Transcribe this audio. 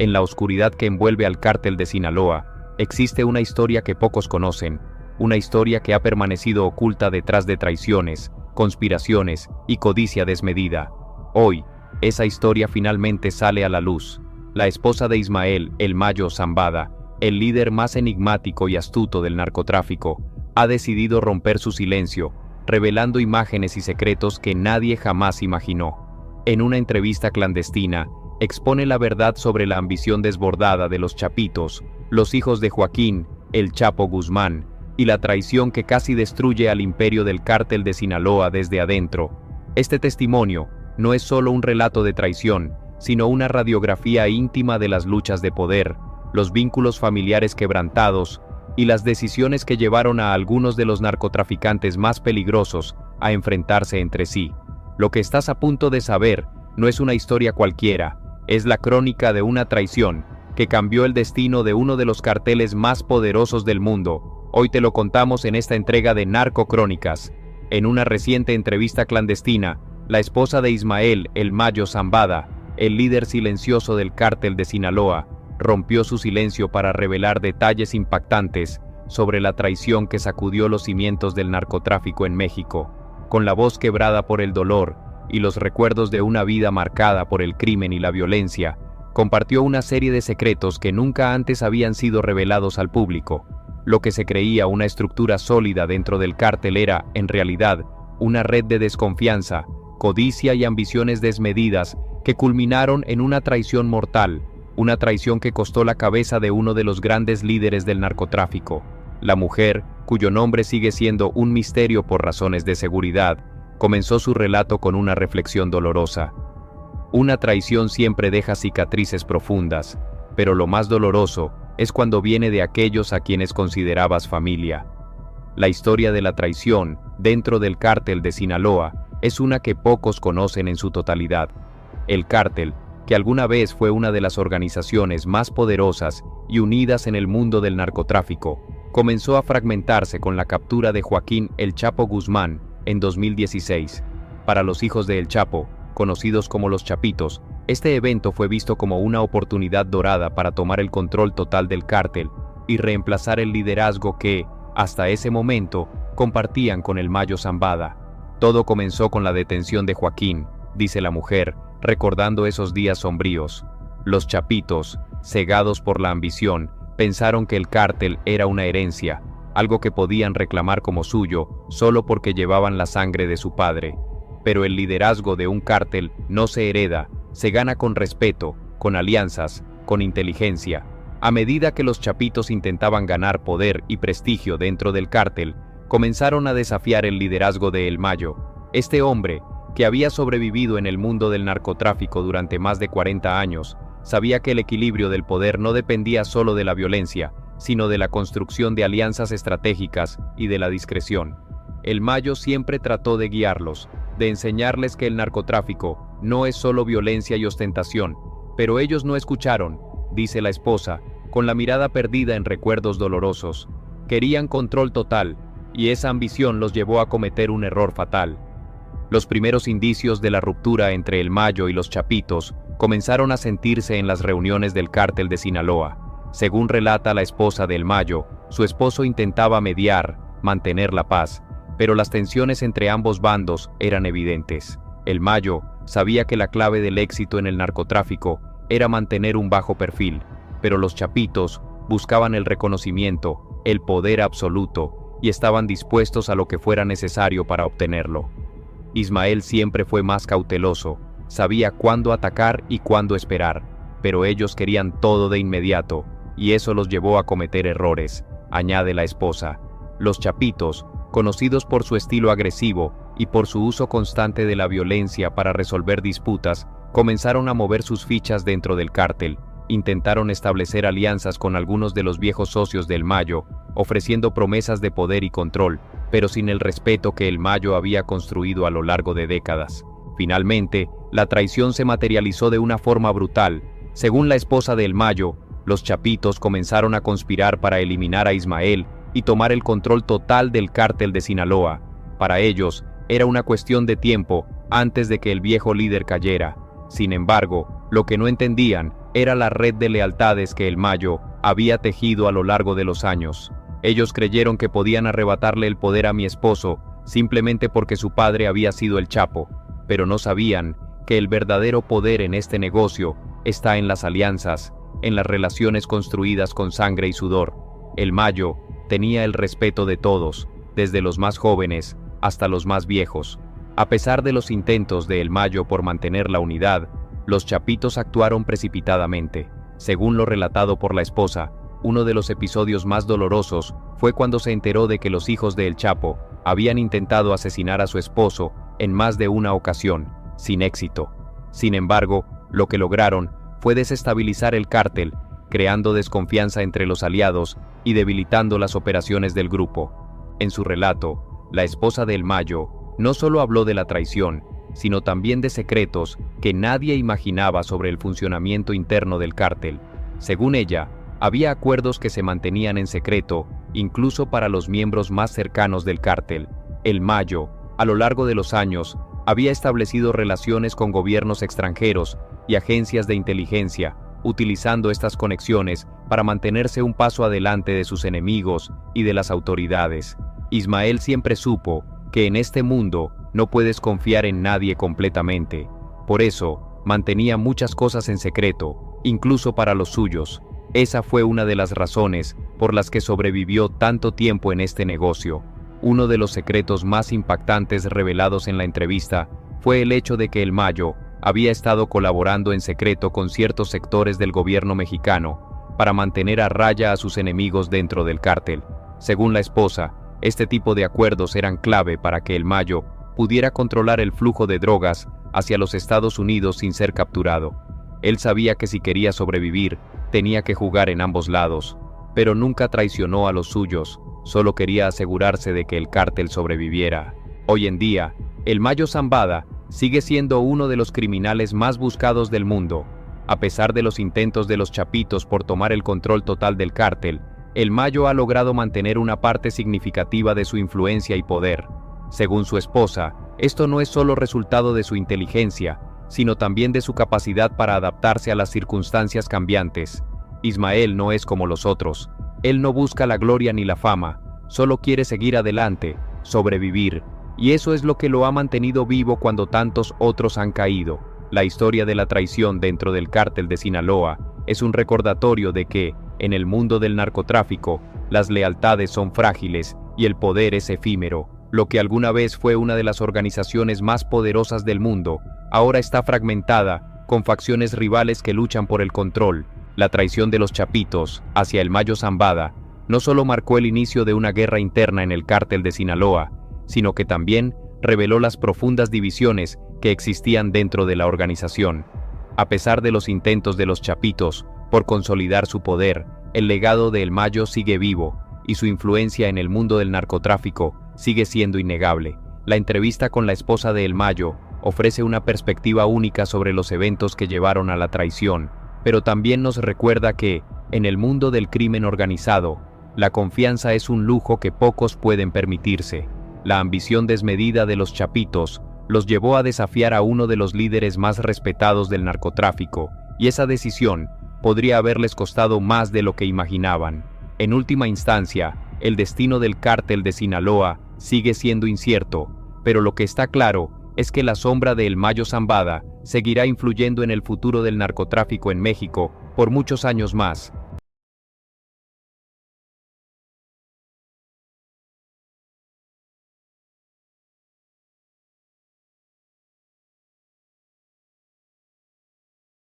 en la oscuridad que envuelve al cártel de Sinaloa, existe una historia que pocos conocen, una historia que ha permanecido oculta detrás de traiciones, conspiraciones y codicia desmedida. Hoy, esa historia finalmente sale a la luz. La esposa de Ismael, El Mayo Zambada, el líder más enigmático y astuto del narcotráfico, ha decidido romper su silencio, revelando imágenes y secretos que nadie jamás imaginó. En una entrevista clandestina, expone la verdad sobre la ambición desbordada de los Chapitos, los hijos de Joaquín, El Chapo Guzmán, y la traición que casi destruye al imperio del cártel de Sinaloa desde adentro. Este testimonio no es solo un relato de traición, sino una radiografía íntima de las luchas de poder, los vínculos familiares quebrantados y las decisiones que llevaron a algunos de los narcotraficantes más peligrosos a enfrentarse entre sí. Lo que estás a punto de saber no es una historia cualquiera, es la crónica de una traición que cambió el destino de uno de los carteles más poderosos del mundo. Hoy te lo contamos en esta entrega de Narco Crónicas. En una reciente entrevista clandestina, la esposa de Ismael, El Mayo Zambada, el líder silencioso del cártel de Sinaloa, rompió su silencio para revelar detalles impactantes sobre la traición que sacudió los cimientos del narcotráfico en México. Con la voz quebrada por el dolor y los recuerdos de una vida marcada por el crimen y la violencia, compartió una serie de secretos que nunca antes habían sido revelados al público. Lo que se creía una estructura sólida dentro del cártel era, en realidad, una red de desconfianza, codicia y ambiciones desmedidas que culminaron en una traición mortal, una traición que costó la cabeza de uno de los grandes líderes del narcotráfico. La mujer, cuyo nombre sigue siendo un misterio por razones de seguridad, comenzó su relato con una reflexión dolorosa. Una traición siempre deja cicatrices profundas, pero lo más doloroso es cuando viene de aquellos a quienes considerabas familia. La historia de la traición dentro del cártel de Sinaloa es una que pocos conocen en su totalidad. El cártel, que alguna vez fue una de las organizaciones más poderosas y unidas en el mundo del narcotráfico, comenzó a fragmentarse con la captura de Joaquín El Chapo Guzmán en 2016. Para los hijos de El Chapo, conocidos como los Chapitos, este evento fue visto como una oportunidad dorada para tomar el control total del cártel y reemplazar el liderazgo que, hasta ese momento, compartían con El Mayo Zambada. Todo comenzó con la detención de Joaquín, dice la mujer, recordando esos días sombríos. Los Chapitos, cegados por la ambición, pensaron que el cártel era una herencia, algo que podían reclamar como suyo solo porque llevaban la sangre de su padre. Pero el liderazgo de un cártel no se hereda, se gana con respeto, con alianzas, con inteligencia. A medida que los Chapitos intentaban ganar poder y prestigio dentro del cártel, comenzaron a desafiar el liderazgo de El Mayo. Este hombre, que había sobrevivido en el mundo del narcotráfico durante más de 40 años, sabía que el equilibrio del poder no dependía solo de la violencia, sino de la construcción de alianzas estratégicas y de la discreción. El Mayo siempre trató de guiarlos, de enseñarles que el narcotráfico no es solo violencia y ostentación, pero ellos no escucharon, dice la esposa, con la mirada perdida en recuerdos dolorosos. Querían control total, y esa ambición los llevó a cometer un error fatal. Los primeros indicios de la ruptura entre El Mayo y los Chapitos comenzaron a sentirse en las reuniones del cártel de Sinaloa. Según relata la esposa de El Mayo, su esposo intentaba mediar, mantener la paz, pero las tensiones entre ambos bandos eran evidentes. El Mayo sabía que la clave del éxito en el narcotráfico era mantener un bajo perfil, pero los Chapitos buscaban el reconocimiento, el poder absoluto, y estaban dispuestos a lo que fuera necesario para obtenerlo. Ismael siempre fue más cauteloso, sabía cuándo atacar y cuándo esperar, pero ellos querían todo de inmediato, y eso los llevó a cometer errores, añade la esposa. Los Chapitos, conocidos por su estilo agresivo y por su uso constante de la violencia para resolver disputas, comenzaron a mover sus fichas dentro del cártel. Intentaron establecer alianzas con algunos de los viejos socios del Mayo, ofreciendo promesas de poder y control, pero sin el respeto que el Mayo había construido a lo largo de décadas. Finalmente, la traición se materializó de una forma brutal. Según la esposa del Mayo, los Chapitos comenzaron a conspirar para eliminar a Ismael y tomar el control total del cártel de Sinaloa. Para ellos, era una cuestión de tiempo antes de que el viejo líder cayera. Sin embargo, lo que no entendían era la red de lealtades que el Mayo había tejido a lo largo de los años. Ellos creyeron que podían arrebatarle el poder a mi esposo simplemente porque su padre había sido el Chapo, pero no sabían que el verdadero poder en este negocio está en las alianzas, en las relaciones construidas con sangre y sudor. El Mayo tenía el respeto de todos, desde los más jóvenes hasta los más viejos. A pesar de los intentos de El Mayo por mantener la unidad, los chapitos actuaron precipitadamente. Según lo relatado por la esposa, uno de los episodios más dolorosos fue cuando se enteró de que los hijos de El Chapo habían intentado asesinar a su esposo en más de una ocasión, sin éxito. Sin embargo, lo que lograron fue desestabilizar el cártel, creando desconfianza entre los aliados y debilitando las operaciones del grupo. En su relato, la esposa de El Mayo no solo habló de la traición, sino también de secretos que nadie imaginaba sobre el funcionamiento interno del cártel. Según ella, había acuerdos que se mantenían en secreto, incluso para los miembros más cercanos del cártel. El Mayo, a lo largo de los años, había establecido relaciones con gobiernos extranjeros y agencias de inteligencia, utilizando estas conexiones para mantenerse un paso adelante de sus enemigos y de las autoridades. Ismael siempre supo que en este mundo no puedes confiar en nadie completamente. Por eso, mantenía muchas cosas en secreto, incluso para los suyos. Esa fue una de las razones por las que sobrevivió tanto tiempo en este negocio. Uno de los secretos más impactantes revelados en la entrevista fue el hecho de que El Mayo había estado colaborando en secreto con ciertos sectores del gobierno mexicano para mantener a raya a sus enemigos dentro del cártel. Según la esposa, este tipo de acuerdos eran clave para que El Mayo pudiera controlar el flujo de drogas hacia los Estados Unidos sin ser capturado. Él sabía que si quería sobrevivir, tenía que jugar en ambos lados, pero nunca traicionó a los suyos, solo quería asegurarse de que el cártel sobreviviera. Hoy en día, El Mayo Zambada sigue siendo uno de los criminales más buscados del mundo. A pesar de los intentos de los chapitos por tomar el control total del cártel, El Mayo ha logrado mantener una parte significativa de su influencia y poder. Según su esposa, esto no es solo resultado de su inteligencia, sino también de su capacidad para adaptarse a las circunstancias cambiantes. Ismael no es como los otros. Él no busca la gloria ni la fama, solo quiere seguir adelante, sobrevivir, y eso es lo que lo ha mantenido vivo cuando tantos otros han caído. La historia de la traición dentro del cártel de Sinaloa es un recordatorio de que, en el mundo del narcotráfico, las lealtades son frágiles y el poder es efímero. Lo que alguna vez fue una de las organizaciones más poderosas del mundo, ahora está fragmentada, con facciones rivales que luchan por el control. La traición de los chapitos hacia El Mayo Zambada no solo marcó el inicio de una guerra interna en el cártel de Sinaloa, sino que también reveló las profundas divisiones que existían dentro de la organización. A pesar de los intentos de los chapitos por consolidar su poder, el legado de El Mayo sigue vivo, y su influencia en el mundo del narcotráfico sigue siendo innegable. La entrevista con la esposa de El Mayo ofrece una perspectiva única sobre los eventos que llevaron a la traición, pero también nos recuerda que, en el mundo del crimen organizado, la confianza es un lujo que pocos pueden permitirse. La ambición desmedida de los chapitos los llevó a desafiar a uno de los líderes más respetados del narcotráfico, y esa decisión podría haberles costado más de lo que imaginaban. En última instancia, el destino del cártel de Sinaloa sigue siendo incierto, pero lo que está claro es que la sombra de El Mayo Zambada seguirá influyendo en el futuro del narcotráfico en México por muchos años más.